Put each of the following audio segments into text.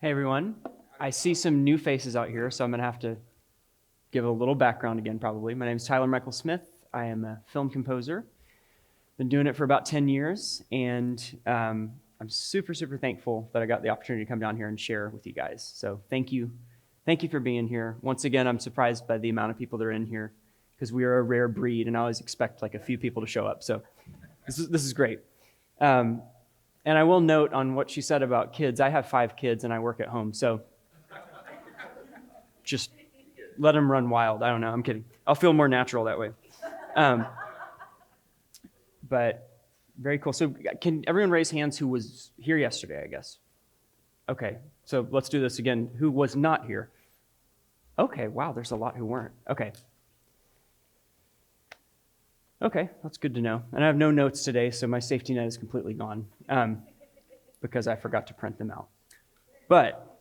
Hey everyone, I see some new faces out here, so I'm going to have to give a little background again probably. My name is Tyler Michael Smith. I am a film composer. Been doing it for about 10 years, and I'm super thankful that I got the opportunity to come down here and share with you guys. So thank you for being here. Once again, I'm surprised by the amount of people that are in here because we are a rare breed, and I always expect like a few people to show up. So this is great. And I will note on what she said about kids, I have 5 kids and I work at home, so just let them run wild. I don't know, I'm kidding. I'll feel more natural that way. But very cool. So can everyone raise hands who was here yesterday, I guess? Okay, so let's do this again. Who was not here? Okay, wow, there's a lot who weren't. Okay, that's good to know. And I have no notes today, so my safety net is completely gone because I forgot to print them out. But,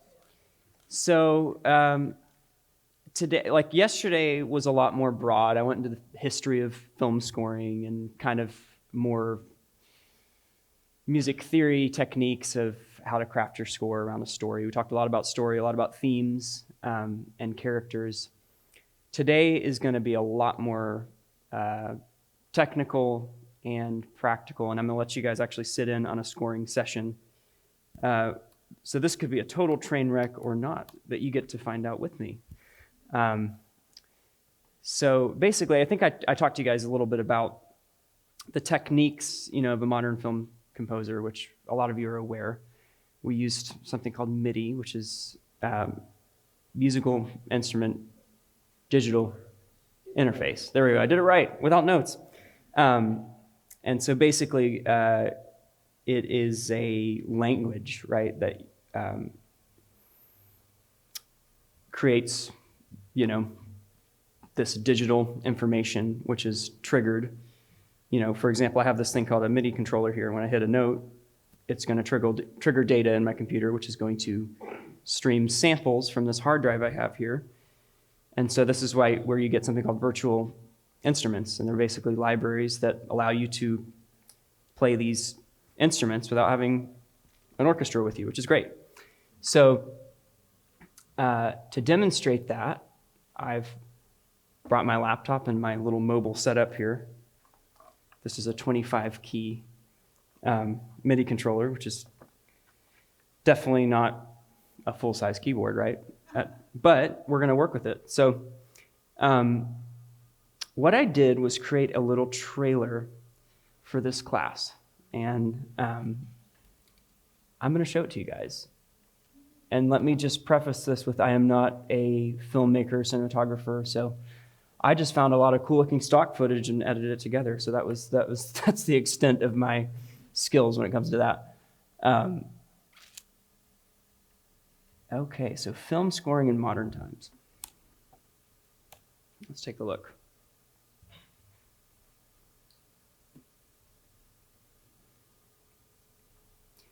so today, like yesterday was a lot more broad. I went into the history of film scoring and kind of more music theory techniques of how to craft your score around a story. We talked a lot about story, a lot about themes and characters. Today is going to be a lot more technical and practical, and I'm going to let you guys actually sit in on a scoring session. So this could be a total train wreck or not, that you get to find out with me. So basically, I think I talked to you guys a little bit about the techniques, of a modern film composer, which a lot of you are aware. We used something called MIDI, which is musical instrument digital interface. There we go. I did it right without notes. And so basically, it is a language, right, that creates, this digital information, which is triggered. For example, I have this thing called a MIDI controller here. When I hit a note, it's going to trigger data in my computer, which is going to stream samples from this hard drive I have here. And so this is where you get something called virtual instruments, and they're basically libraries that allow you to play these instruments without having an orchestra with you, which is great. So to demonstrate that, I've brought my laptop and my little mobile setup here. This is a 25-key MIDI controller, which is definitely not a full-size keyboard, right? But we're going to work with it. So what I did was create a little trailer for this class, and I'm going to show it to you guys. And let me just preface this with, I am not a filmmaker, cinematographer, so I just found a lot of cool-looking stock footage and edited it together. So that's the extent of my skills when it comes to that. Okay, so film scoring in modern times. Let's take a look.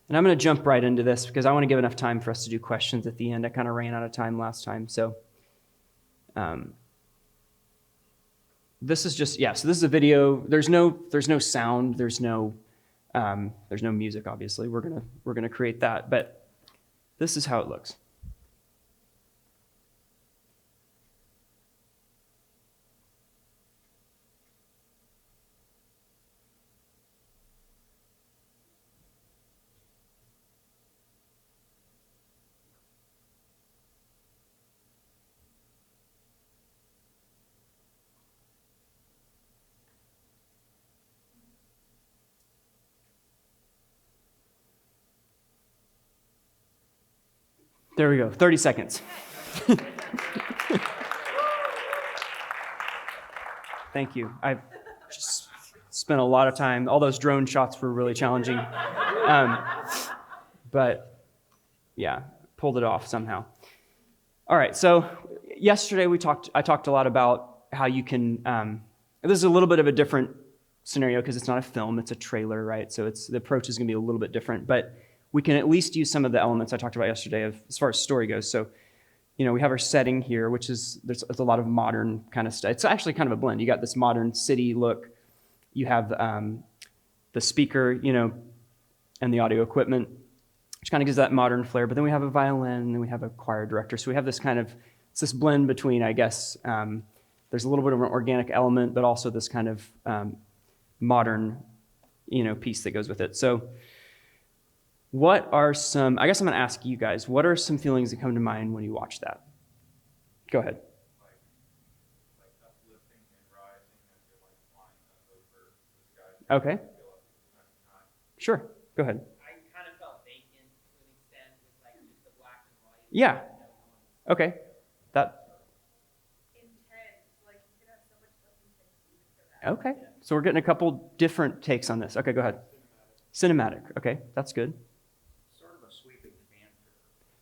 And I'm going to jump right into this because I want to give enough time for us to do questions at the end. I kind of ran out of time last time, so this is just, so this is a video. There's no sound. There's no music. Obviously, we're gonna create that, but this is how it looks. There we go, 30 seconds. Thank you. I've just spent a lot of time. All those drone shots were really challenging. But yeah, pulled it off somehow. All right, so yesterday I talked a lot about how you can, this is a little bit of a different scenario because it's not a film, it's a trailer, right? So the approach is gonna be a little bit different, but we can at least use some of the elements I talked about yesterday as far as story goes. So, we have our setting here, which is, there's a lot of modern kind of stuff. It's actually kind of a blend. You got this modern city look. You have the speaker, and the audio equipment. which kind of gives that modern flair. But then we have a violin, and then we have a choir director. So we have this kind of, it's this blend between, I guess, there's a little bit of an organic element, but also this kind of modern, piece that goes with it. So what are some, I guess I'm going to ask you guys, what are some feelings that come to mind when you watch that? Go ahead. Like uplifting and rising as you're like flying up over the sky. Okay. Sure. Go ahead. I kind of felt vacant to an extent with like just the black and white. Yeah. Okay. That. Intense, like you can have so much intensity for that. Okay. So we're getting a couple different takes on this. Okay, go ahead. Cinematic. Okay, that's good. Sort of a sweeping fanfare.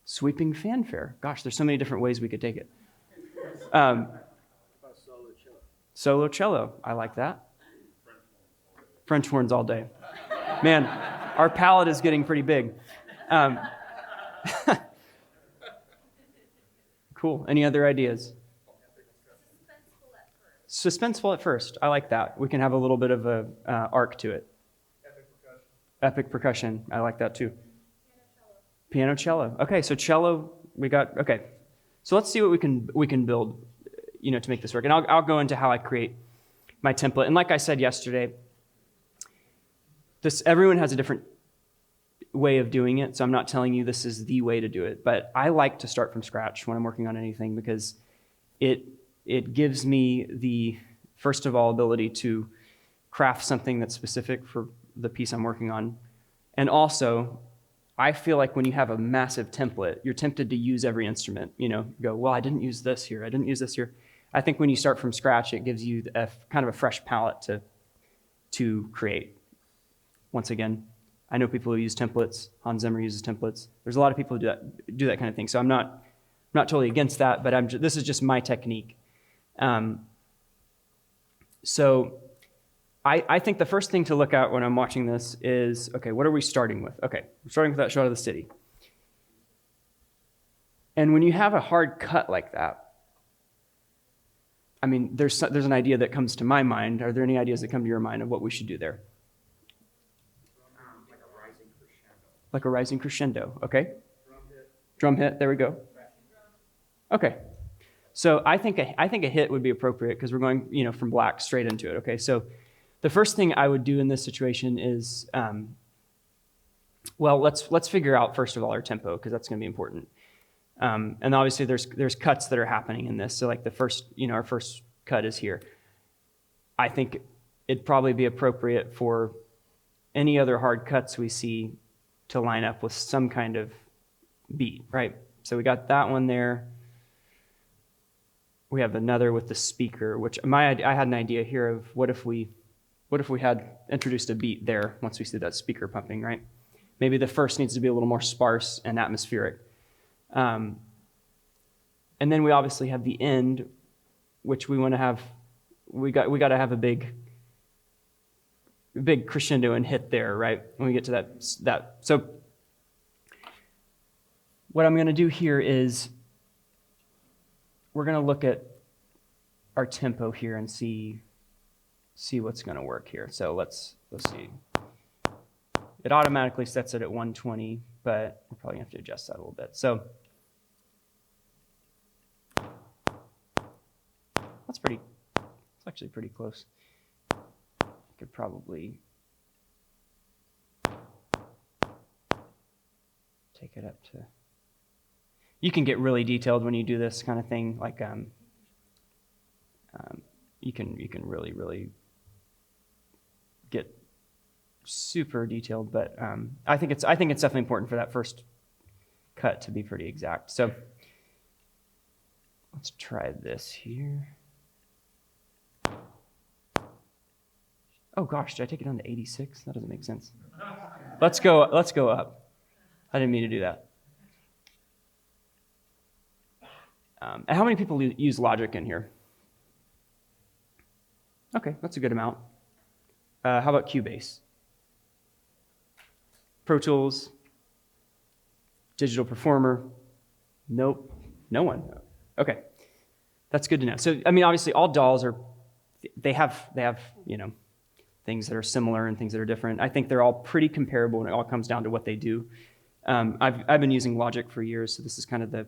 Sweeping fanfare. Gosh, there's so many different ways we could take it. About solo cello. Solo cello. I like that. French horns all day. Man, our palette is getting pretty big. Cool. Any other ideas? Suspenseful at first. I like that. We can have a little bit of a arc to it. Epic percussion. I like that too. Piano cello. Okay, so cello. We got. Okay, so let's see what we can build, to make this work. And I'll go into how I create my template. And like I said yesterday, everyone has a different way of doing it. So I'm not telling you this is the way to do it. But I like to start from scratch when I'm working on anything because it gives me the, first of all, ability to craft something that's specific for the piece I'm working on. And also, I feel like when you have a massive template, you're tempted to use every instrument, go, well, I didn't use this here. I didn't use this here. I think when you start from scratch, it gives you kind of a fresh palette to create. Once again, I know people who use templates. Hans Zimmer uses templates. There's a lot of people who do that kind of thing. So I'm not totally against that, but this is just my technique. So I think the first thing to look at when I'm watching this is, okay, what are we starting with? Okay, we're starting with that shot of the city. And when you have a hard cut like that, I mean, there's an idea that comes to my mind. Are there any ideas that come to your mind of what we should do there? Like a rising crescendo. Like a rising crescendo, okay? Drum hit, there we go. Okay. So I think a hit would be appropriate because we're going, from black straight into it, okay? So the first thing I would do in this situation is, let's figure out, first of all, our tempo because that's going to be important. And obviously there's cuts that are happening in this. So like the first, our first cut is here. I think it'd probably be appropriate for any other hard cuts we see to line up with some kind of beat, right? So we got that one there. We have another with the speaker, which I had an idea here of what if we had introduced a beat there once we see that speaker pumping, right? Maybe the first needs to be a little more sparse and atmospheric. And then we obviously have the end, which we want to have, we got to have a big crescendo and hit there, right? When we get to that. So what I'm going to do here is we're going to look at our tempo here and see what's going to work here. So let's see. It automatically sets it at 120, but we're probably going to have to adjust that a little bit. So it's actually pretty close. I could probably take it up to, you can get really detailed when you do this kind of thing. Like you can really get super detailed, but I think it's definitely important for that first cut to be pretty exact. So let's try this here. Oh gosh, did I take it down to 86? That doesn't make sense. Let's go up. I didn't mean to do that. And how many people use Logic in here? Okay, that's a good amount. How about Cubase? Pro Tools? Digital Performer? Nope, no one. Okay, that's good to know. So, I mean, obviously, all DAWs they have things that are similar and things that are different. I think they're all pretty comparable when it all comes down to what they do. I've been using Logic for years, so this is kind of the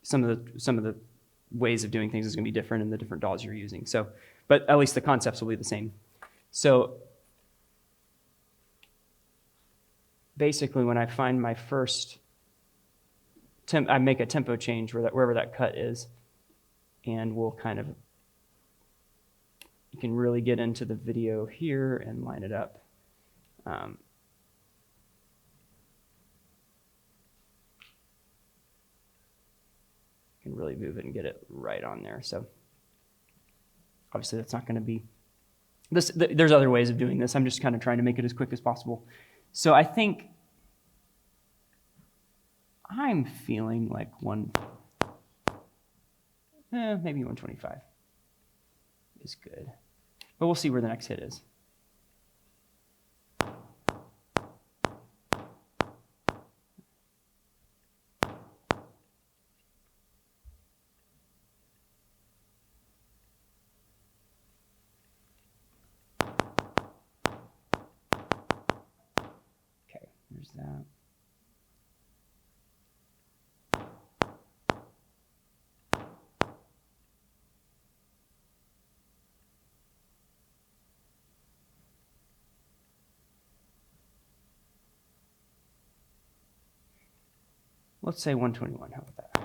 some of the ways of doing things is going to be different in the different DAWs you're using. So, but at least the concepts will be the same. So basically, when I find my first I make a tempo change wherever that cut is, and we'll kind of, you can really get into the video here and line it up. Can really move it and get it right on there. So obviously that's not going to be this. There's other ways of doing this. I'm just kind of trying to make it as quick as possible. So I think I'm feeling like maybe 125 is good, but we'll see where the next hit is. Okay, there's that. Let's say 121, how about that?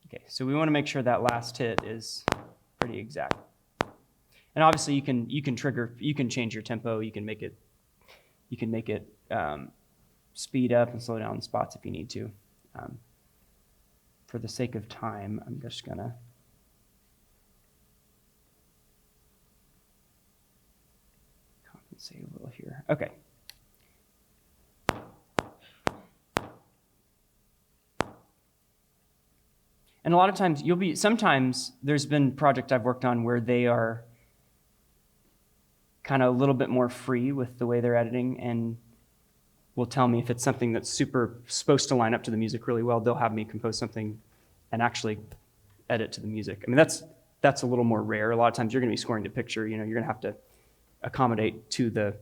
Okay, so we want to make sure that last hit is pretty exact. And obviously you can change your tempo, you can make it speed up and slow down spots if you need to. For the sake of time, I'm just gonna compensate a little here. Okay. And a lot of times sometimes there's been projects I've worked on where they are kind of a little bit more free with the way they're editing and will tell me if it's something that's supposed to line up to the music really well, they'll have me compose something and actually edit to the music. I mean, that's a little more rare. A lot of times you're going to be scoring to picture, you're going to have to accommodate to the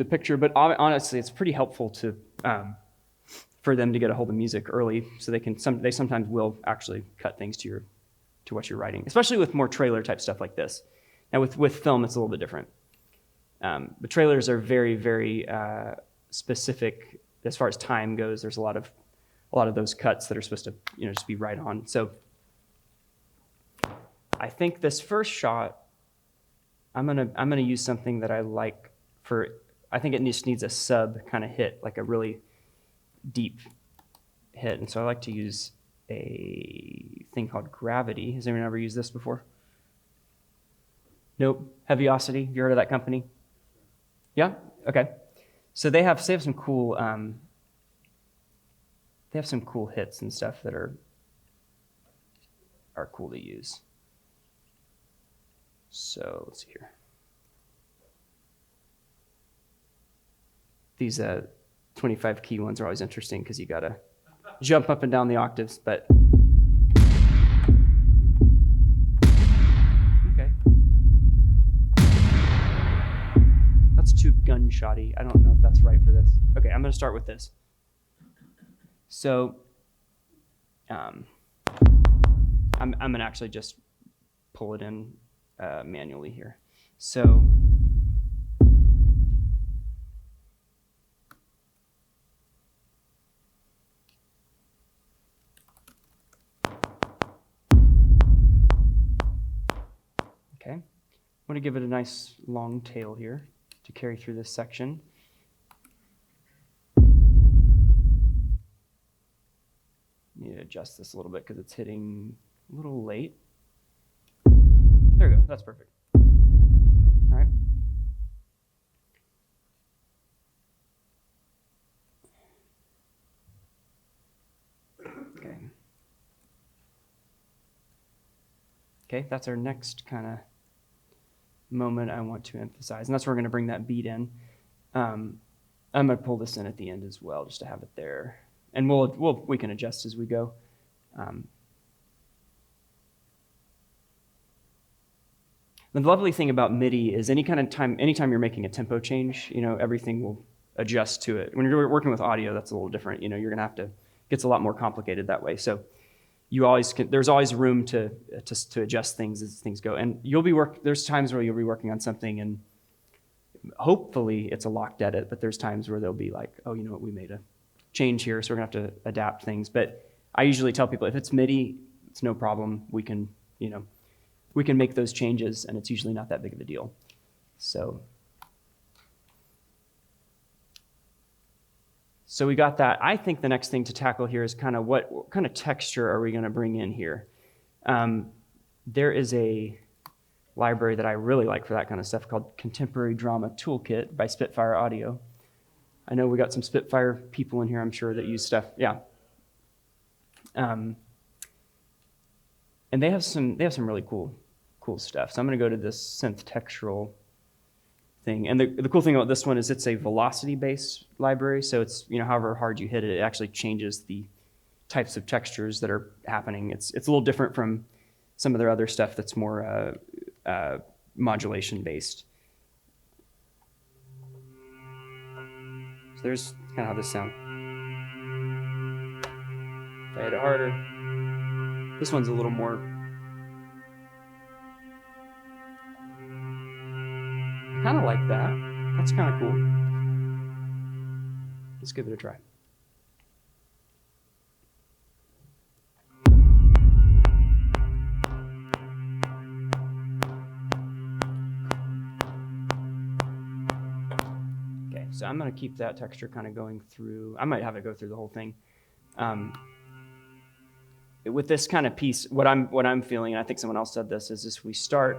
picture, but honestly, it's pretty helpful to for them to get a hold of music early, so they sometimes will actually cut things to what you're writing, especially with more trailer type stuff like this. Now with film, it's a little bit different. The trailers are very, very specific as far as time goes. There's a lot of those cuts that are supposed to just be right on. So I think this first shot, I'm gonna use something that I like I think it just needs a sub kind of hit, like a really deep hit. And so I like to use a thing called Gravity. Has anyone ever used this before? Nope. Heaviosity, have you heard of that company? Yeah? Okay. So they have some cool hits and stuff that are cool to use. So let's see here. These 25 key ones are always interesting because you gotta jump up and down the octaves, but okay. That's too gunshotty. I don't know if that's right for this. Okay, I'm gonna start with this. So I'm gonna actually just pull it in manually here. So okay, I'm going to give it a nice long tail here to carry through this section. Need to adjust this a little bit because it's hitting a little late. There we go, that's perfect. All right. Okay. Okay, that's our next kind of moment I want to emphasize, and that's where we're going to bring that beat in. I'm going to pull this in at the end as well, just to have it there, and we can adjust as we go. The lovely thing about MIDI is anytime you're making a tempo change, everything will adjust to it. When you're working with audio, that's a little different. You're gonna have to, it gets a lot more complicated that way. So there's always room to adjust things as things go. And there's times where you'll be working on something and hopefully it's a locked edit, but there's times where they'll be like, oh, you know what, we made a change here, so we're gonna have to adapt things. But I usually tell people if it's MIDI, it's no problem. We can make those changes and it's usually not that big of a deal. So we got that. I think the next thing to tackle here is kind of what kind of texture are we gonna bring in here? There is a library that I really like for that kind of stuff called Contemporary Drama Toolkit by Spitfire Audio. I know we got some Spitfire people in here, I'm sure, that use stuff. Yeah. And they have some really cool stuff. So I'm going to go to this synth textural thing. And the cool thing about this one is it's a velocity-based library. So it's, however hard you hit it, it actually changes the types of textures that are happening. It's a little different from some of their other stuff that's more modulation-based. So there's kind of how this sounds. If I hit it harder, this one's a little more. Kind of like that. That's kind of cool. Let's give it a try. Okay, so I'm going to keep that texture kind of going through. I might have it go through the whole thing. With this kind of piece, what I'm feeling, and I think someone else said this, is if we start.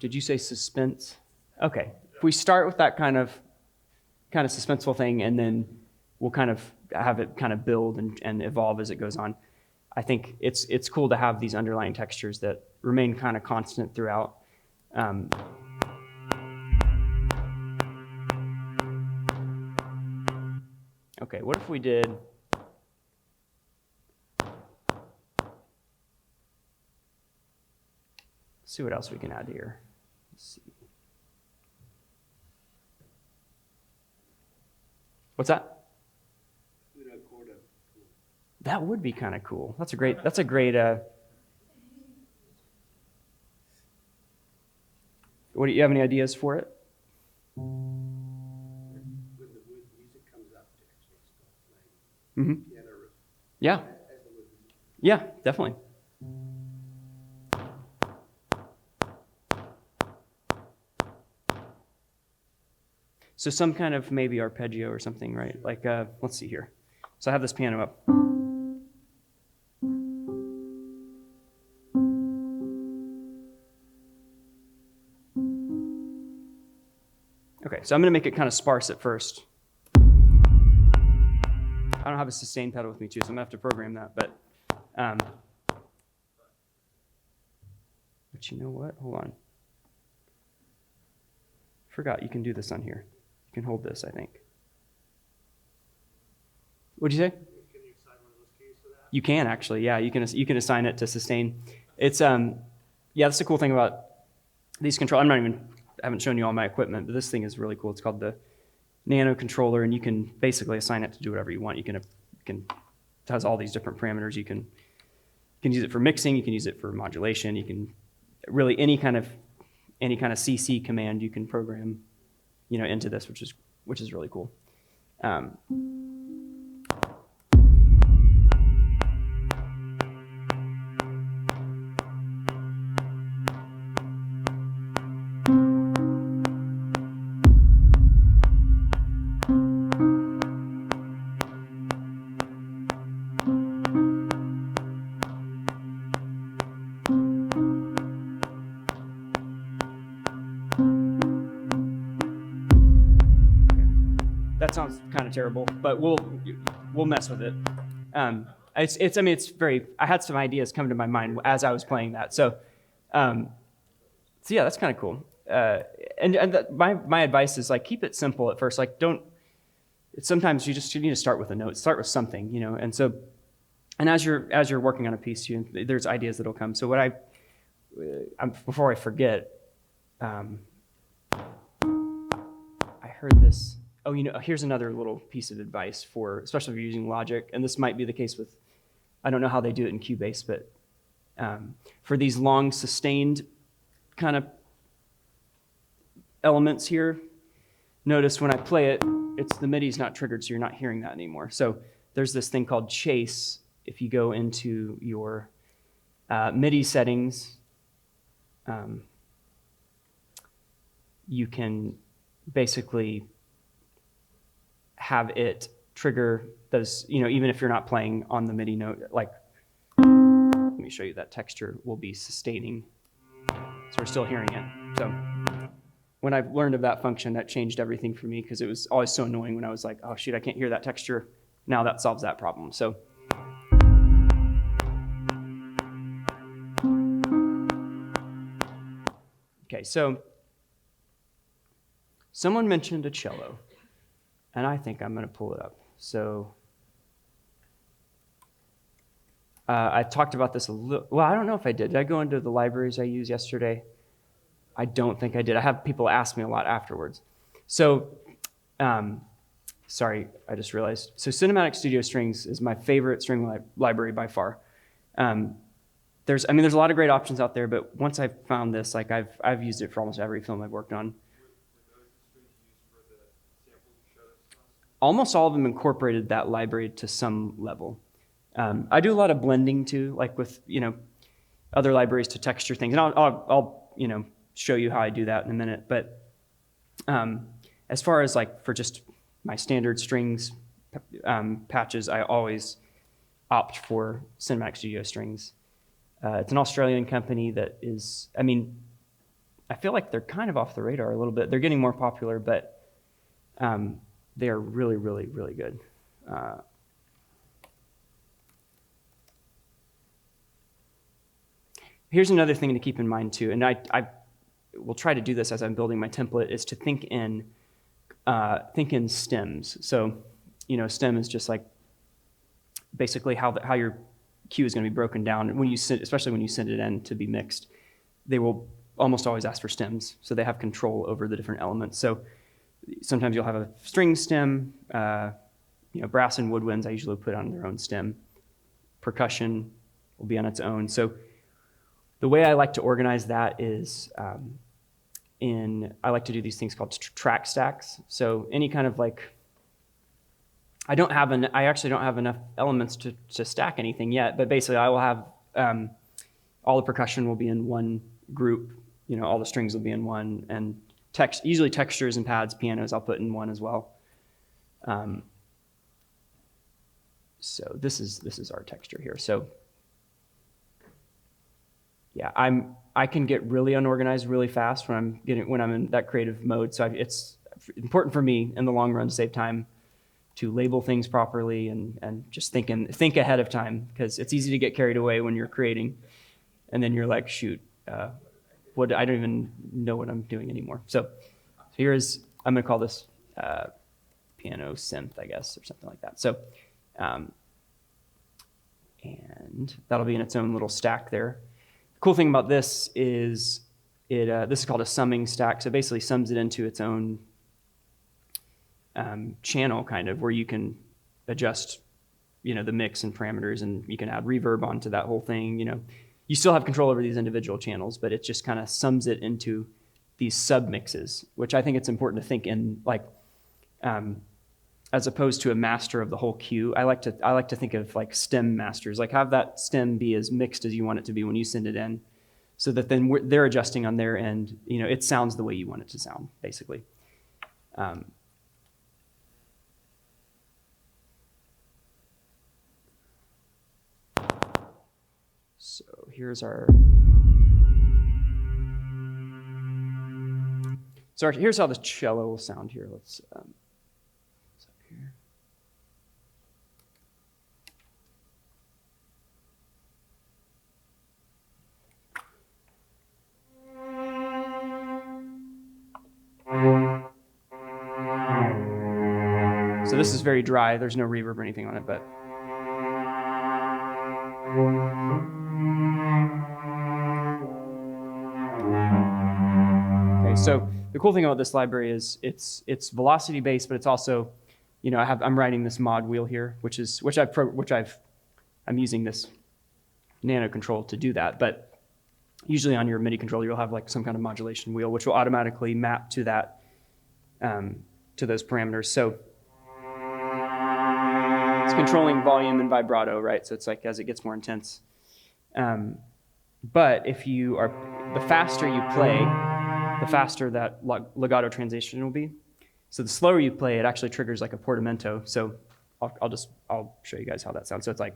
Did you say suspense? Okay. If we start with that kind of suspenseful thing, and then we'll kind of have it kind of build and evolve as it goes on. I think it's cool to have these underlying textures that remain kind of constant throughout. Okay, what if we did? Let's see what else we can add here. Let's see. What's that? That would be kind of cool. That's a great. What do you have any ideas for it? When the music comes up to actually start playing piano riff. Yeah. Yeah, definitely. So some kind of maybe arpeggio or something, right? Like, let's see here. So I have this piano up. Okay, so I'm gonna make it kind of sparse at first. I don't have a sustain pedal with me too, so I'm gonna have to program that, but you know what? Hold on. Forgot you can do this on here. You can hold this, I think. What'd you say? Can you assign one of those keys for that? You can actually, yeah. You can assign it to sustain. It's yeah. That's the cool thing about these control. I haven't shown you all my equipment, but this thing is really cool. It's called the Nano controller, and you can basically assign it to do whatever you want. It has all these different parameters. You can use it for mixing. You can use it for modulation. You can really any kind of CC command you can program, into this, which is really cool. That sounds kind of terrible, but we'll mess with it. It's very. I had some ideas come to my mind as I was playing that. So yeah, that's kind of cool. My advice is like keep it simple at first. Like sometimes you need to start with a note. Start with something, And as you're working on a piece, there's ideas that'll come. So before I forget, I heard this. Oh, here's another little piece of advice for, especially if you're using Logic, and this might be the case with, I don't know how they do it in Cubase, but for these long sustained kind of elements here, notice when I play it, the MIDI's not triggered, so you're not hearing that anymore. So there's this thing called chase. If you go into your MIDI settings, you can basically have it trigger those, even if you're not playing on the MIDI note, like, let me show you that texture will be sustaining. So we're still hearing it. So when I learned of that function, that changed everything for me because it was always so annoying when I was like, oh shoot, I can't hear that texture. Now that solves that problem. So okay, so someone mentioned a cello, and I think I'm going to pull it up. So I talked about this a little. Well, I don't know if I did. Did I go into the libraries I used yesterday? I don't think I did. I have people ask me a lot afterwards. So, sorry, I just realized. So Cinematic Studio Strings is my favorite string library by far. There's a lot of great options out there, but once I found this, like I've used it for almost every film I've worked on. Almost all of them incorporated that library to some level. I do a lot of blending too, like with other libraries to texture things, and I'll show you how I do that in a minute. But as far as like for just my standard strings patches, I always opt for Cinematic Studio Strings. It's an Australian company that is, I feel like they're kind of off the radar a little bit. They're getting more popular, but they are really, really, really good. Here's another thing to keep in mind too, and I will try to do this as I'm building my template, is to think in stems. So, stem is just like basically how your cue is going to be broken down. When especially when you send it in to be mixed, they will almost always ask for stems, so they have control over the different elements. So sometimes you'll have a string stem, brass and woodwinds I usually put on their own stem. Percussion will be on its own. So the way I like to organize that is I like to do these things called track stacks. So any kind of like, I actually don't have enough elements to stack anything yet, but basically I will have, all the percussion will be in one group, all the strings will be in one, and usually textures and pads, pianos, I'll put in one as well. So this is our texture here. So yeah, I can get really unorganized really fast when I'm in that creative mode. So it's important for me in the long run to save time to label things properly and just think ahead of time, because it's easy to get carried away when you're creating, and then you're like, shoot, I don't even know what I'm doing anymore. So I'm going to call this piano synth, I guess, or something like that. So, and that'll be in its own little stack there. The cool thing about this is this is called a summing stack. So it basically sums it into its own channel, kind of, where you can adjust, the mix and parameters, and you can add reverb onto that whole thing. You still have control over these individual channels, but it just kind of sums it into these sub-mixes, which I think it's important to think in, like, as opposed to a master of the whole cue. I like to think of like stem masters, like have that stem be as mixed as you want it to be when you send it in, so that then they're adjusting on their end. It sounds the way you want it to sound, basically. So here's here's how the cello will sound here. Let's up here. So this is very dry. There's no reverb or anything on it, but So the cool thing about this library is it's velocity based, but it's also, you know, I'm writing this mod wheel here, I'm using this nano control to do that. But usually on your MIDI controller, you'll have like some kind of modulation wheel, which will automatically map to that, to those parameters. So it's controlling volume and vibrato, right? So it's like as it gets more intense. But if you are, the faster you play, the faster that legato transition will be. So the slower you play, it actually triggers like a portamento. So I'll show you guys how that sounds. So it's like,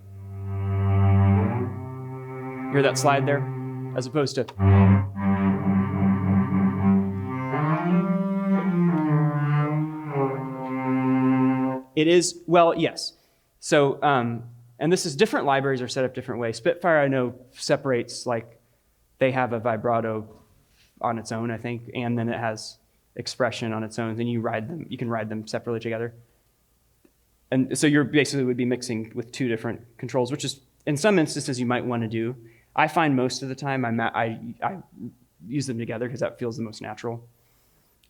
hear that slide there? As opposed to, it is, well, yes. So, and this is different libraries are set up different ways. Spitfire, I know, separates, like, they have a vibrato on its own, I think, and then it has expression on its own, and you can ride them separately together. And so you're basically would be mixing with two different controls, which is, in some instances, you might want to do. I find most of the time I use them together because that feels the most natural.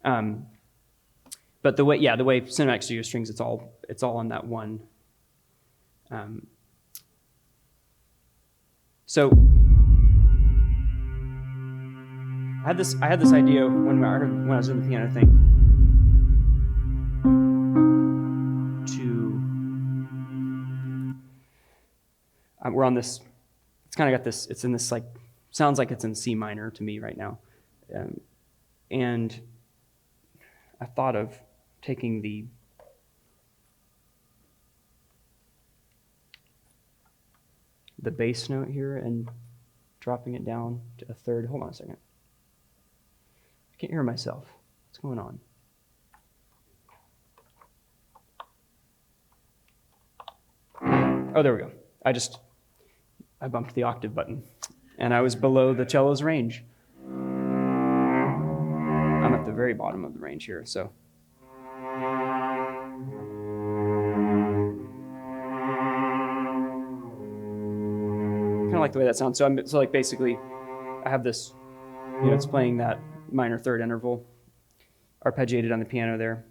But the way Cinematic Studio Strings, it's all on that one. So I had this idea when I was doing the piano thing we're on this. It's kind of got this. It's in this like sounds like it's in C minor to me right now, and I thought of taking the bass note here and dropping it down to a third. Hold on a second. I can't hear myself. What's going on? Oh, there we go. I bumped the octave button, and I was below the cello's range. I'm at the very bottom of the range here, so. Kind of like the way that sounds. So like basically, I have this, you know, it's playing that minor third interval, arpeggiated on the piano there.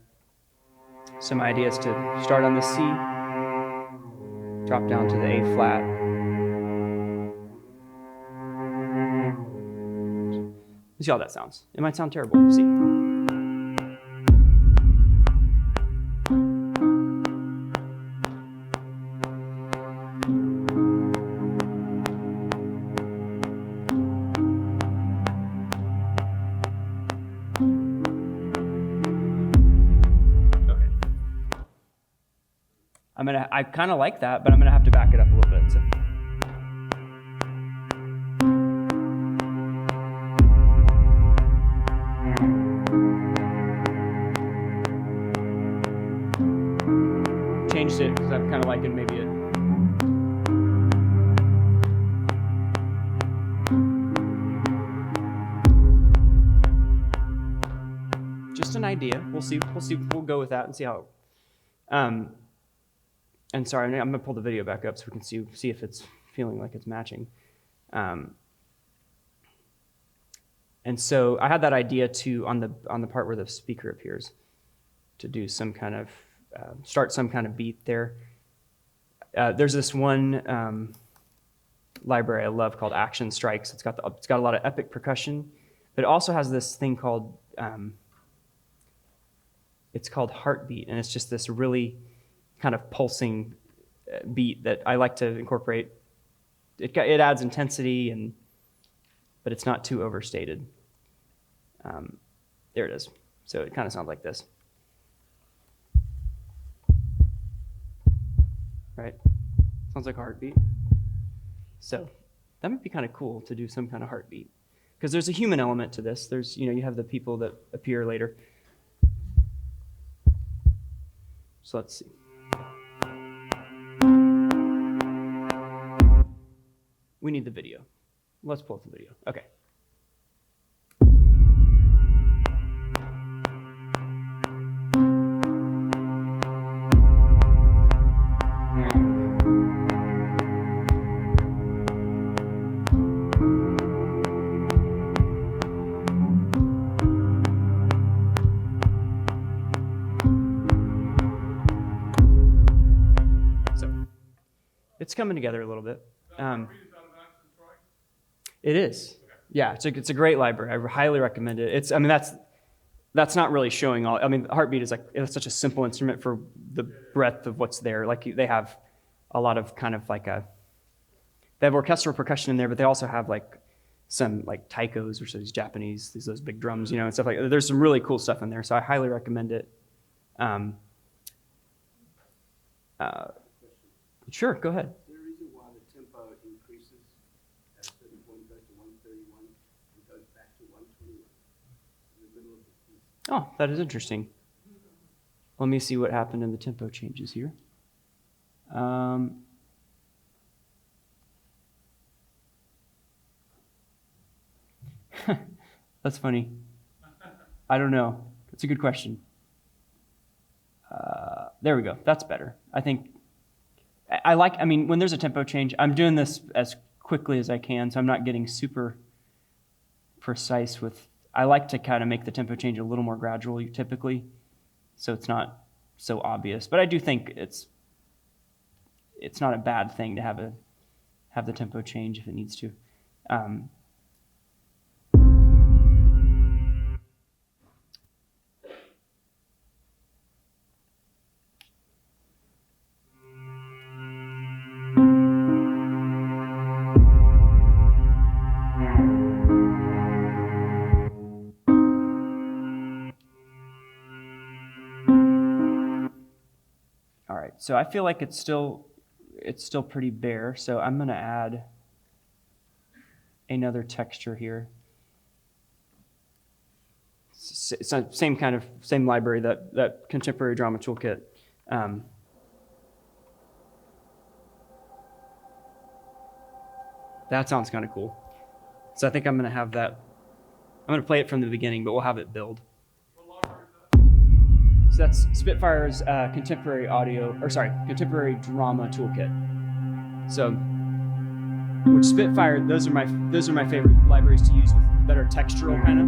So my idea is to start on the C, drop down to the A flat. See how that sounds. It might sound terrible. See. I kind of like that, but I'm gonna have to back it up a little bit. So. Changed it because I'm kind of liking maybe it. Just an idea. We'll see. We'll go with that and see how. And sorry, I'm going to pull the video back up so we can see if it's feeling like it's matching. And so I had that idea to on the part where the speaker appears, to do some kind of start some kind of beat there. There's this one library I love called Action Strikes. It's got a lot of epic percussion, but it also has this thing called it's called Heartbeat, and it's just this really kind of pulsing beat that I like to incorporate. It adds intensity, but it's not too overstated. There it is. So it kind of sounds like this. Right? Sounds like a heartbeat. So that might be kind of cool to do some kind of heartbeat, because there's a human element to this. There's, you have the people that appear later. So let's see. We need the video. Let's pull up the video. Okay. It's coming together a little bit. That heartbeat is out of Access, Troy? It is. Yeah, it's a great library. I highly recommend it. That's not really showing all. I mean, Heartbeat is like, it's such a simple instrument for the breadth of what's there. Like they have a lot of kind of like they have orchestral percussion in there, but they also have like some like taikos, which are these Japanese, those big drums, you know, and stuff like that. There's some really cool stuff in there, so I highly recommend it. Sure, go ahead. Is there a reason why the tempo increases at a certain point, goes to 131 and goes back to 121 in the middle of the piece? Oh, that is interesting. Let me see what happened in the tempo changes here. That's funny. I don't know. It's a good question. There we go. That's better. I think I mean, when there's a tempo change, I'm doing this as quickly as I can, so I'm not getting super precise with, I like to kind of make the tempo change a little more gradual typically, so it's not so obvious. But I do think it's not a bad thing to have the tempo change if it needs to. All right, so I feel like it's still pretty bare, so I'm going to add another texture here. Same library, that contemporary drama toolkit. That sounds kind of cool. So I think I'm going to have that. I'm going to play it from the beginning, but we'll have it build. So that's Spitfire's contemporary contemporary drama toolkit. So, which Spitfire, those are my favorite libraries to use with better textural kind of.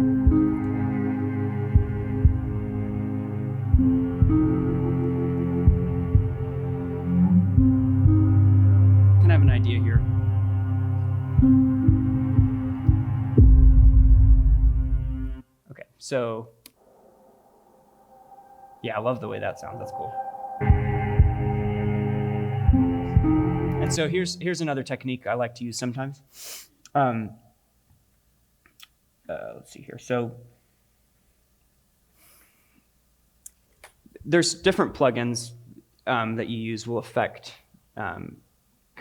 Can have an idea here. Okay, so. Yeah, I love the way that sounds. That's cool. And so here's another technique I like to use sometimes. Let's see here. So there's different plugins that you use will affect kind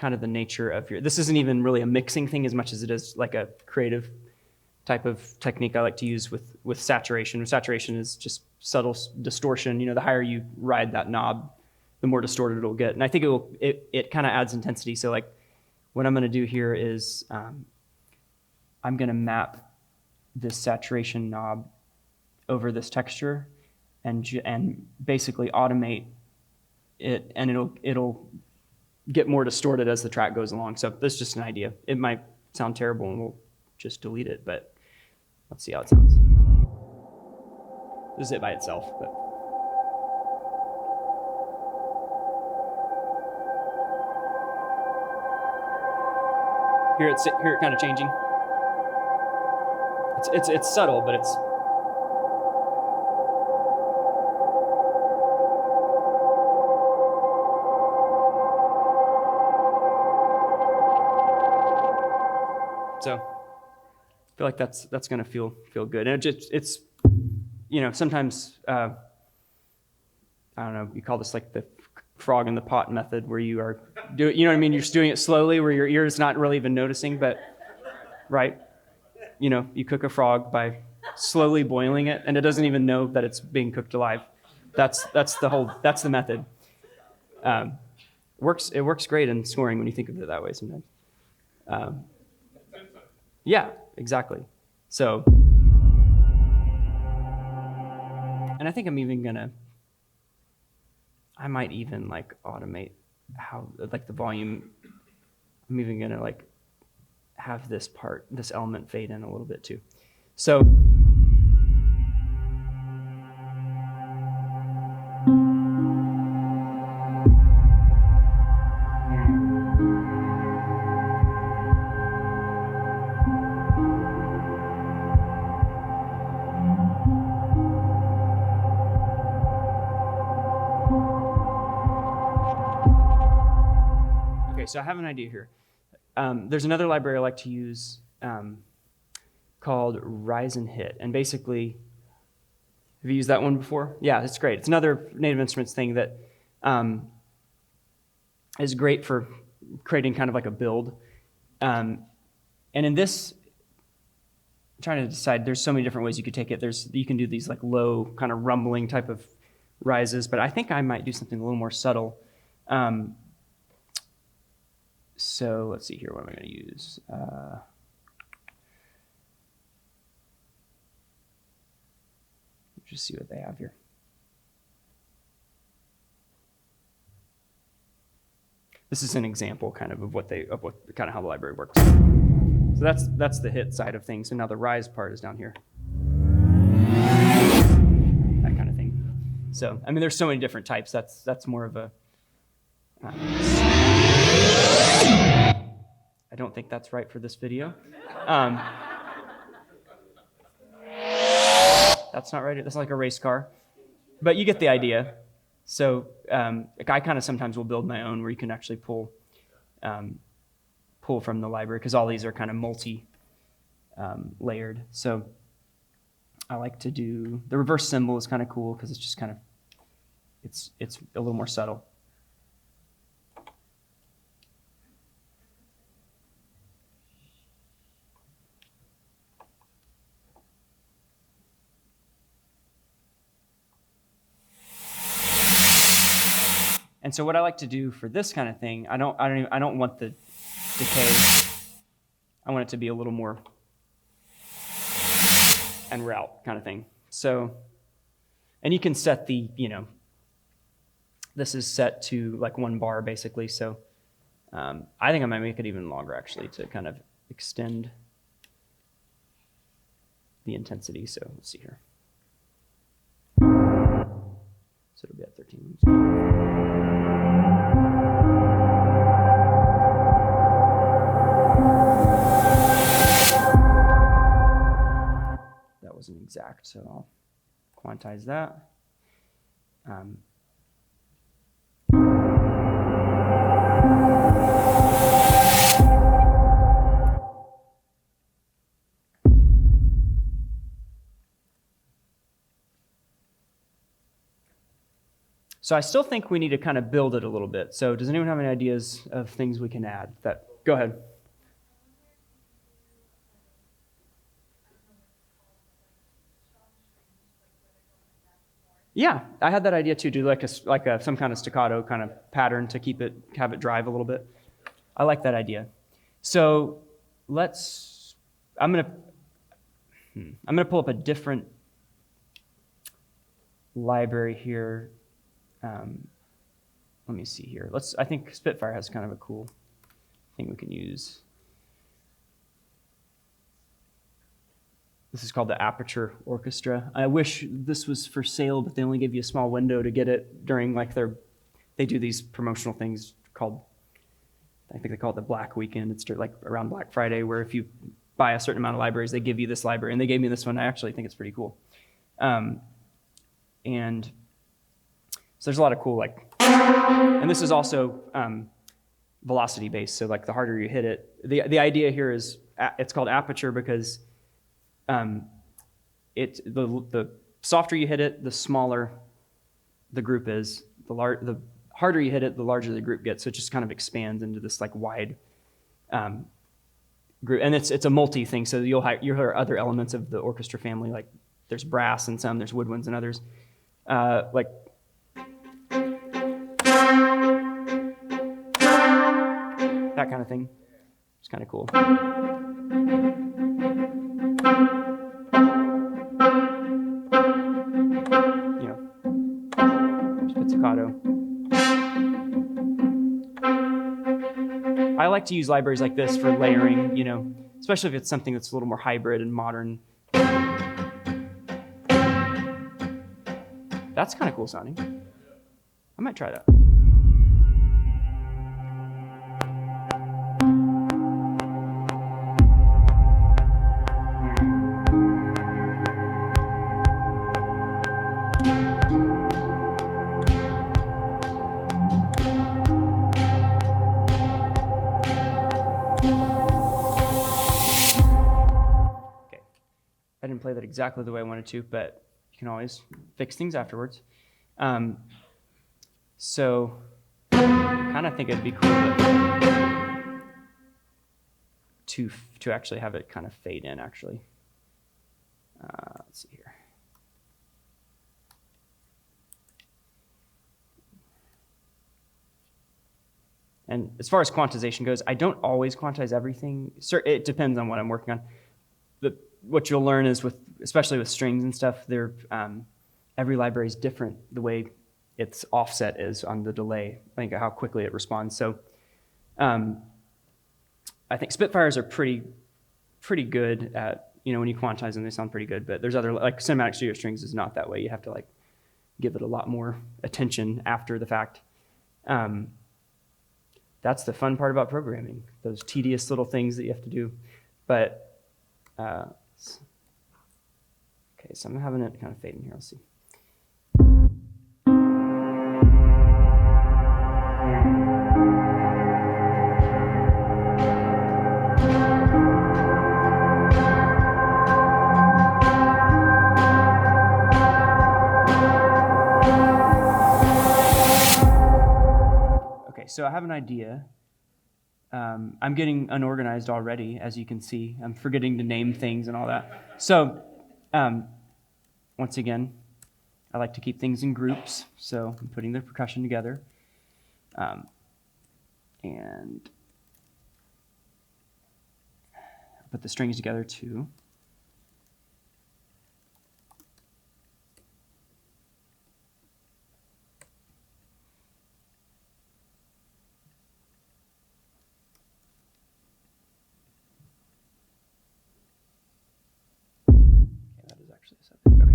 of the nature of your. This isn't even really a mixing thing as much as it is like a creative type of technique I like to use with saturation. Saturation is just subtle distortion. You know, the higher you ride that knob, the more distorted it'll get. And I think it kind of adds intensity. So like what I'm going to do here is I'm going to map this saturation knob over this texture and basically automate it, and it'll get more distorted as the track goes along. So that's just an idea. It might sound terrible and we'll just delete it, but let's see how it sounds. This is it by itself, but. Hear it kind of changing. It's subtle, but it's. So, I feel like that's gonna feel good, and it's you know, sometimes I don't know, you call this like the frog in the pot method, where you know what I mean, you're just doing it slowly, where your ear's not really even noticing, but right, you know, you cook a frog by slowly boiling it, and it doesn't even know that it's being cooked alive. That's the method. It works great in scoring when you think of it that way sometimes. Yeah, exactly. So, and I think I might even like automate how, like the volume, I'm even gonna like have this element fade in a little bit too. So, Okay, so I have an idea here. There's another library I like to use called Rise and Hit. And basically, have you used that one before? Yeah, it's great. It's another Native Instruments thing that is great for creating kind of like a build. And in this, I'm trying to decide, there's so many different ways you could take it. You can do these like low kind of rumbling type of rises, but I think I might do something a little more subtle. So let's see here, what am I going to use? Just see what they have here. This is an example kind of what kind of how the library works. So that's the hit side of things. So now the rise part is down here. That kind of thing. So I mean, there's so many different types. That's more of a. I don't think that's right for this video. That's not right. That's like a race car. But you get the idea. So I kind of sometimes will build my own where you can actually pull from the library because all these are kind of multi-layered. So I like to do, the reverse cymbal is kind of cool because it's just kind of, it's a little more subtle. And so what I like to do for this kind of thing, I don't want the decay. I want it to be a little more and route kind of thing. So, and you can set the, this is set to like 1 bar basically. So I think I might make it even longer actually to kind of extend the intensity. So let's see here. So it'll be at 13. That wasn't exact, so I'll quantize that. So I still think we need to kind of build it a little bit. So does anyone have any ideas of things we can add? Go ahead. Yeah, I had that idea too. Do like some kind of staccato kind of pattern to have it drive a little bit. I like that idea. So I'm gonna pull up a different library here. Let me see here. I think Spitfire has kind of a cool thing we can use. This is called the Aperture Orchestra. I wish this was for sale, but they only give you a small window to get it during they do these promotional things called, I think they call it the Black Weekend. It's like around Black Friday, where if you buy a certain amount of libraries, they give you this library. And they gave me this one. I actually think it's pretty cool. And so there's a lot of cool, and this is also velocity based. So like the harder you hit it, the idea here is it's called aperture because the softer you hit it, the smaller the group is. The harder you hit it, the larger the group gets. So it just kind of expands into this like wide group, and it's a multi thing. So you'll hear other elements of the orchestra family, like there's brass and some, there's woodwinds and others, like. That kind of thing. It's kind of cool. Pizzicato. I like to use libraries like this for layering, especially if it's something that's a little more hybrid and modern. That's kind of cool sounding. I might try that. I didn't play that exactly the way I wanted to, but you can always fix things afterwards. So I kind of think it'd be cool to actually have it kind of fade in, actually. Let's see here. And as far as quantization goes, I don't always quantize everything. It depends on what I'm working on. What you'll learn is, especially with strings and stuff, every library is different the way its offset is on the delay, like how quickly it responds. So I think Spitfires are pretty good at, when you quantize them, they sound pretty good. But there's other, like Cinematic Studio Strings is not that way. You have to like give it a lot more attention after the fact. That's the fun part about programming, those tedious little things that you have to do. But, okay, so I'm having it kind of fade in here. Let's see. So I have an idea. I'm getting unorganized already, as you can see. I'm forgetting to name things and all that. So once again, I like to keep things in groups. So I'm putting the percussion together. And I'll put the strings together too. Actually, okay.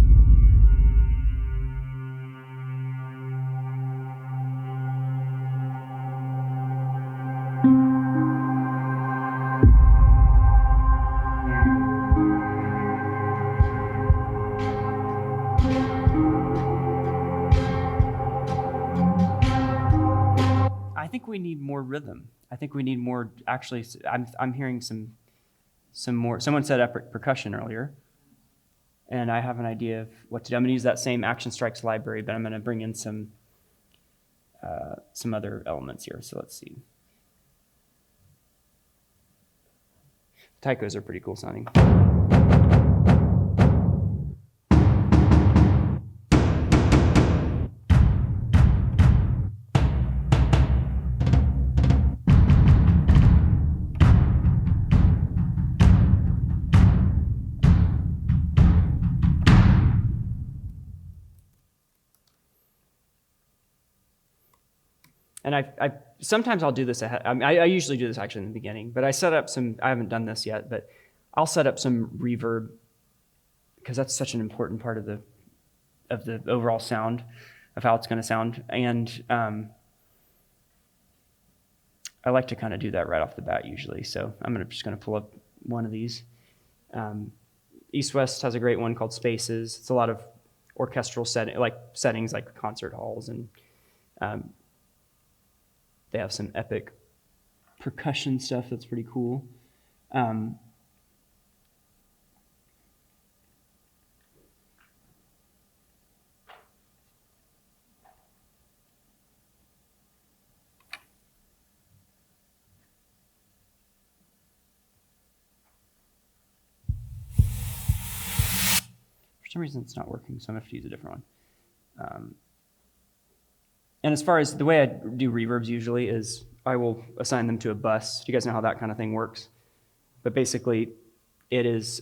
I think we need more rhythm. I think we need more. Actually, I'm hearing some more. Someone said epic percussion earlier. And I have an idea of what to do. I'm going to use that same Action Strikes library, but I'm going to bring in some other elements here. So let's see. Taikos are pretty cool sounding. And I sometimes I'll do this ahead. I usually do this actually in the beginning, but I set up I haven't done this yet, but I'll set up some reverb because that's such an important part of the overall sound of how it's going to sound. And I like to kind of do that right off the bat usually. So I'm just going to pull up one of these. East West has a great one called Spaces. It's a lot of orchestral settings like concert halls, and they have some epic percussion stuff that's pretty cool. For some reason it's not working, so I'm going to have to use a different one. And as far as the way I do reverbs usually is I will assign them to a bus. Do you guys know how that kind of thing works? But basically it is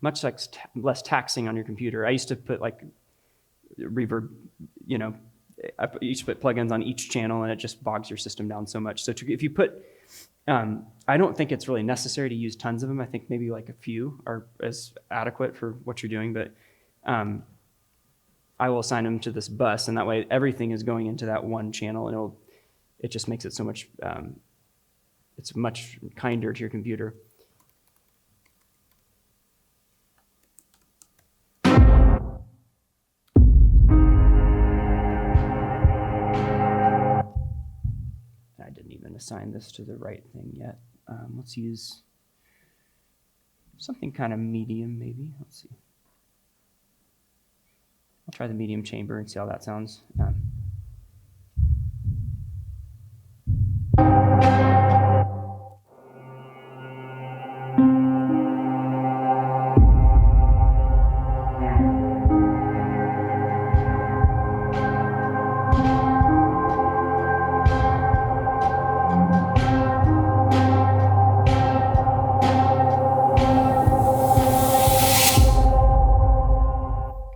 much less taxing on your computer. I used to put like reverb, I used to put plugins on each channel and it just bogs your system down so much. So if you put, I don't think it's really necessary to use tons of them. I think maybe like a few are as adequate for what you're doing, but I will assign them to this bus, and that way everything is going into that one channel, and it just makes it so much, it's much kinder to your computer. I didn't even assign this to the right thing yet. Let's use something kind of medium, maybe. Let's see. I'll try the medium chamber and see how that sounds.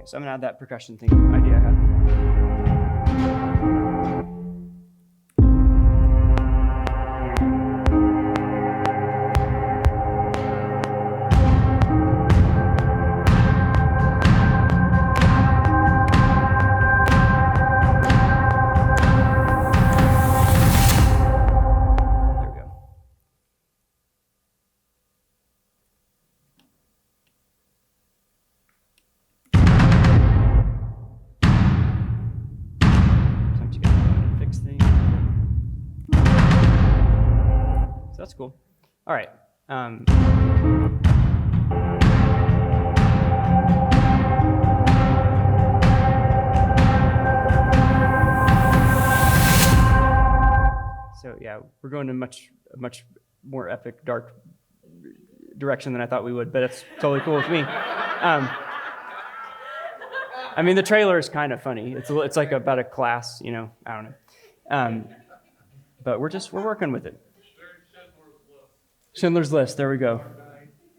So I'm gonna add that percussion thing idea I had. There we go. Sometimes you gotta go in and fix things. So that's cool. All right. So yeah, we're going in a much more epic, dark direction than I thought we would, but it's totally cool with me. I mean, the trailer is kind of funny. It's like about a class, you know. I don't know, but we're working with it. Schindler's List. There we go.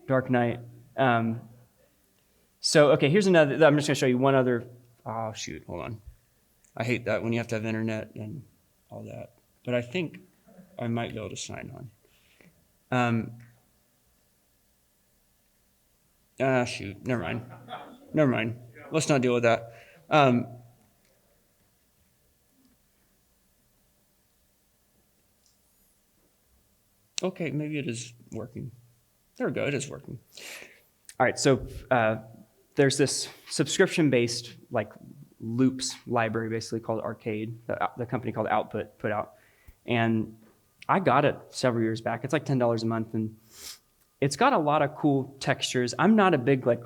Dark Knight. So okay, here's another. I'm just gonna show you one other. Oh shoot, hold on. I hate that when you have to have internet and all that. But I think I might be able to sign on. Shoot, never mind. Let's not deal with that. Okay, maybe it is working. There we go, it is working. All right, so there's this subscription-based like loops library basically called Arcade, the company called Output put out. And I got it several years back. It's like $10 a month, and it's got a lot of cool textures. I'm not a big like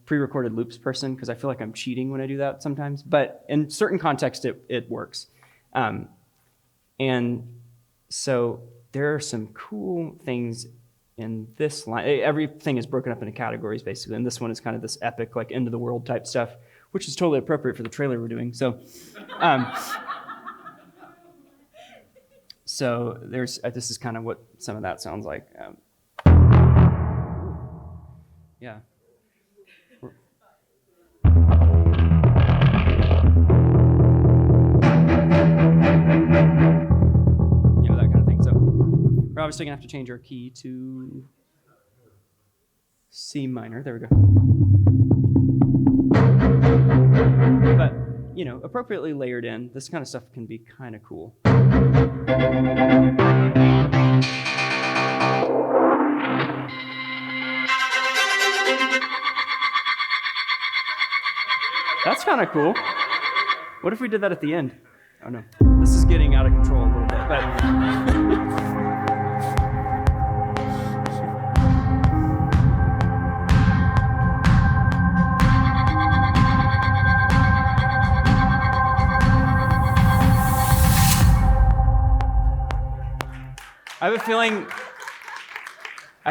pre-recorded loops person because I feel like I'm cheating when I do that sometimes. But in certain contexts, it works. And so there are some cool things in this line. Everything is broken up into categories basically, and this one is kind of this epic like end of the world type stuff, which is totally appropriate for the trailer we're doing. So. So there's this is kind of what some of that sounds like. Yeah. Yeah, that kind of thing. So we're obviously gonna have to change our key to C minor. There we go. But you know, appropriately layered in, this kind of stuff can be kind of cool. That's kind of cool. What if we did that at the end? Oh no, this is getting out of control a little bit, but. I have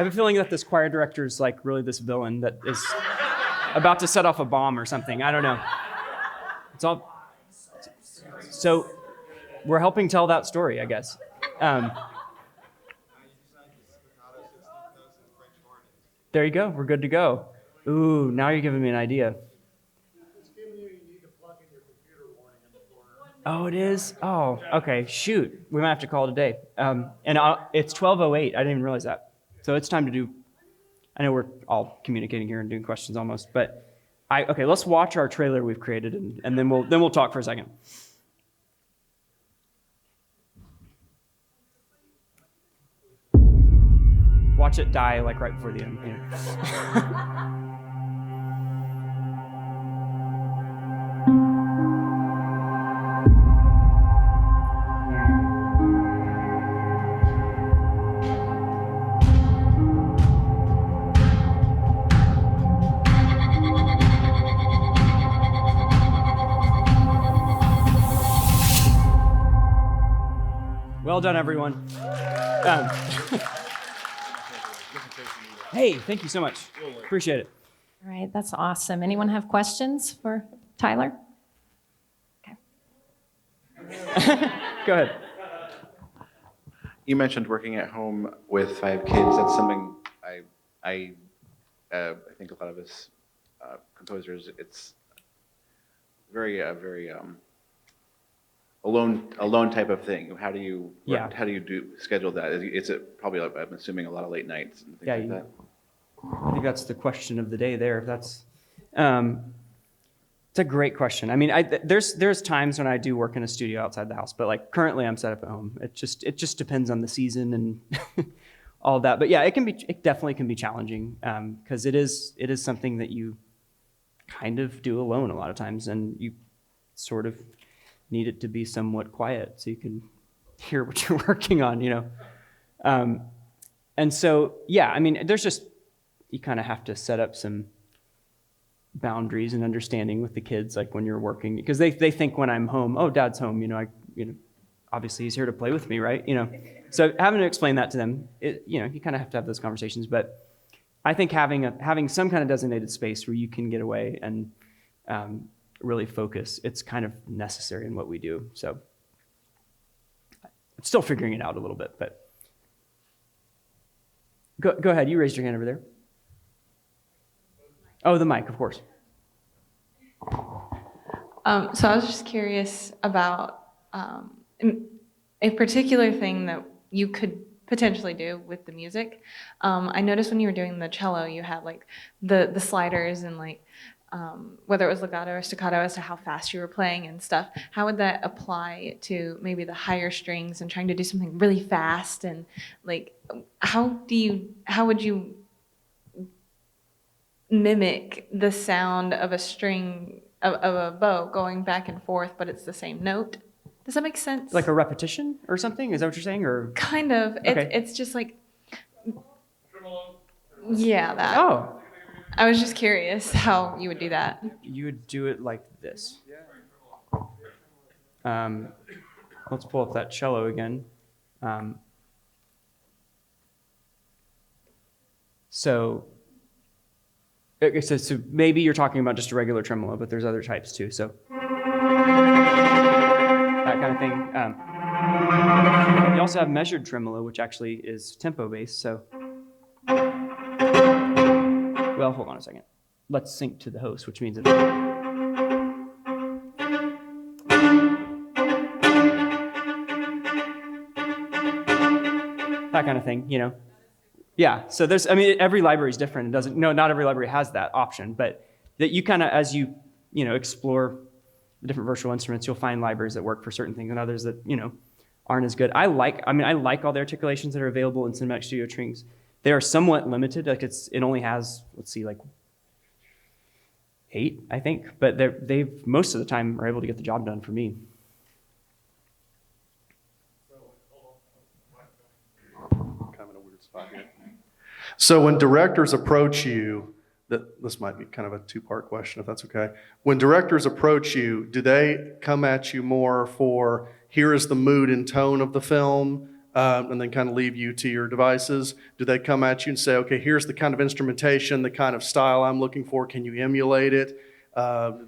a feeling that this choir director is like really this villain that is about to set off a bomb or something. I don't know. It's all. So we're helping tell that story, I guess. There you go. We're good to go. Ooh, now you're giving me an idea. Oh, it is? Oh, okay. Shoot. We might have to call it a day. It's 12:08. I didn't even realize that. So it's time to do. I know we're all communicating here and doing questions almost, but okay. Let's watch our trailer we've created, and then we'll talk for a second. Watch it die like right before the end. Yeah. Well done, everyone. Um, hey, thank you so much. Appreciate it. All right, that's awesome. Anyone have questions for Tyler? Okay. Go ahead. You mentioned working at home with 5 kids. That's something I think a lot of us composers, it's very alone type of thing. How do you schedule that? Is it probably, I'm assuming, a lot of late nights and things like that? I think that's the question of the day there. It's a great question. I mean, there's times when I do work in a studio outside the house, but like currently I'm set up at home. It just depends on the season and all that. But yeah, it definitely can be challenging because it is something that you kind of do alone a lot of times, and you sort of need it to be somewhat quiet so you can hear what you're working on, you know. And so yeah, I mean, you kind of have to set up some boundaries and understanding with the kids, like when you're working, because they think when I'm home, oh, Dad's home, you know, obviously he's here to play with me, right? You know, so having to explain that to them, you kind of have to have those conversations. But I think having some kind of designated space where you can get away and really focus, it's kind of necessary in what we do. So I'm still figuring it out a little bit, but go ahead. You raised your hand over there. Oh, the mic, of course. So I was just curious about a particular thing that you could potentially do with the music. I noticed when you were doing the cello, you had like the sliders and like whether it was legato or staccato as to how fast you were playing and stuff. How would that apply to maybe the higher strings and trying to do something really fast? And like, how would you mimic the sound of a string of a bow going back and forth, but it's the same note? Does that make sense? Like a repetition or something? Is that what you're saying? Or kind of. Okay. It's just like, yeah, that. Oh, I was just curious how you would do that. you would do it like this. Let's pull up that cello again. So maybe you're talking about just a regular tremolo, but there's other types too. So that kind of thing. You also have measured tremolo, which actually is tempo based. So, well, hold on a second. Let's sync to the host, which means that kind of thing, you know. Yeah, so every library is different. Not every library has that option, but that you kind of, as you explore the different virtual instruments, you'll find libraries that work for certain things and others that, aren't as good. I like all the articulations that are available in Cinematic Studio Strings. They are somewhat limited. Like it only has, like 8, I think, but they've most of the time are able to get the job done for me. Kind of in a weird spot here. So when directors approach you, this might be kind of a 2-part question, if that's okay. When directors approach you, do they come at you more for, here is the mood and tone of the film, and then kind of leave you to your devices? Do they come at you and say, okay, here's the kind of instrumentation, the kind of style I'm looking for, can you emulate it? Do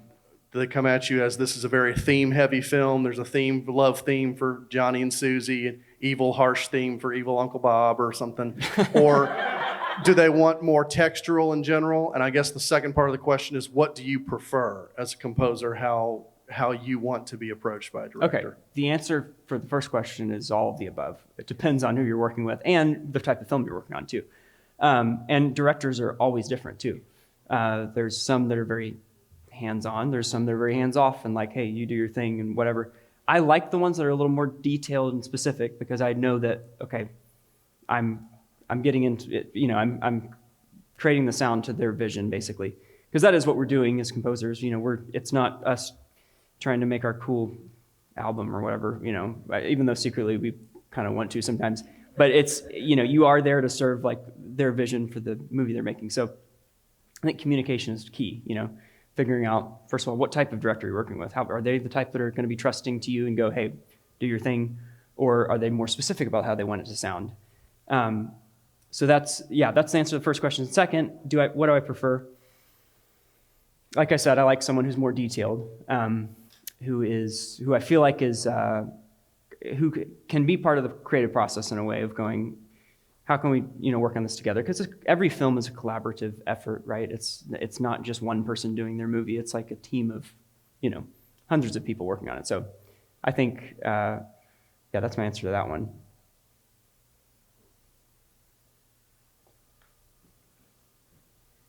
they come at you as this is a very theme-heavy film, there's a love theme for Johnny and Susie, an evil, harsh theme for evil Uncle Bob or something? Or do they want more textural in general? And I guess the second part of the question is, what do you prefer as a composer, how you want to be approached by a director? Okay, the answer for the first question is all of the above. It depends on who you're working with and the type of film you're working on too. And directors are always different too. There's some that are very hands-on, there's some that are very hands-off and like, hey, you do your thing and whatever. I like the ones that are a little more detailed and specific because I know that, okay, I'm getting into it, I'm creating the sound to their vision basically. Because that is what we're doing as composers, it's not us trying to make our cool album or whatever, even though secretly we kind of want to sometimes. But it's, you are there to serve like their vision for the movie they're making. So I think communication is key, figuring out, first of all, what type of director you're working with. Are they the type that are going to be trusting to you and go, hey, do your thing? Or are they more specific about how they want it to sound? So that's the answer to the first question. Second, what do I prefer? Like I said, I like someone who's more detailed, who I feel like is, who can be part of the creative process in a way of going, how can we, work on this together? Because every film is a collaborative effort, right? It's not just one person doing their movie. It's like a team of, hundreds of people working on it. So I think, that's my answer to that one.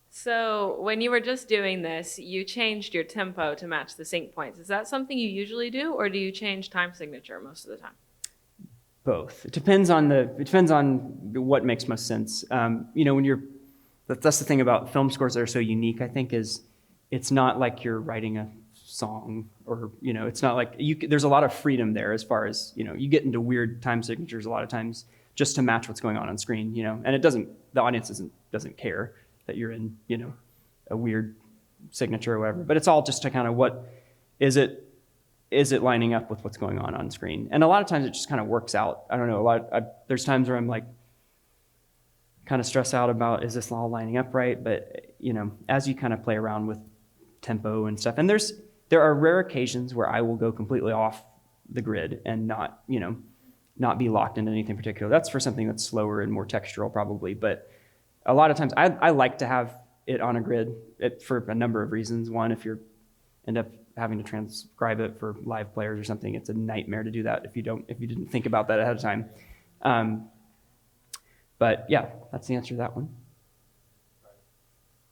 So when you were just doing this, you changed your tempo to match the sync points. Is that something you usually do, or do you change time signature most of the time? Both. It depends on what makes most sense. That's the thing about film scores that are so unique, I think, is it's not like you're writing a song or, it's not like there's a lot of freedom there as far as, you get into weird time signatures a lot of times just to match what's going on screen, and the audience doesn't care that you're in, a weird signature or whatever, but it's all just to kind of what is it lining up with what's going on screen? And a lot of times it just kind of works out. I don't know, there's times where I'm like kind of stressed out about, is this all lining up right? But, as you kind of play around with tempo and stuff, and there are rare occasions where I will go completely off the grid and not be locked into anything particular. That's for something that's slower and more textural probably, but a lot of times I like to have it on a grid for a number of reasons. One, if you end up having to transcribe it for live players or something, it's a nightmare to do that if you didn't think about that ahead of time. But yeah, that's the answer to that one.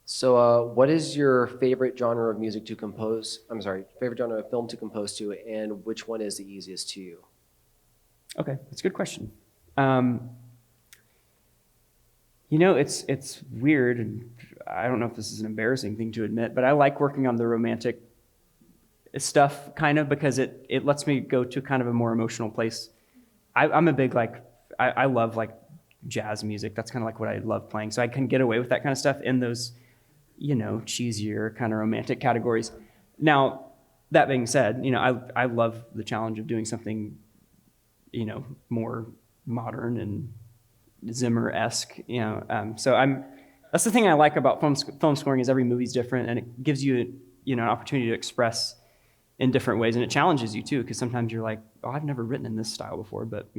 So what is your favorite genre of music to compose? Favorite genre of film to compose to, and which one is the easiest to you? Okay, that's a good question. It's weird, and I don't know if this is an embarrassing thing to admit, but I like working on the romantic stuff kind of because it lets me go to kind of a more emotional place. I'm a big I love jazz music. That's kind of like what I love playing. So I can get away with that kind of stuff in those, cheesier kind of romantic categories. Now, that being said, I love the challenge of doing something, more modern and Zimmer-esque, so that's the thing I like about film scoring is every movie's different and it gives you, an opportunity to express in different ways and it challenges you too, because sometimes you're like, oh, I've never written in this style before, but,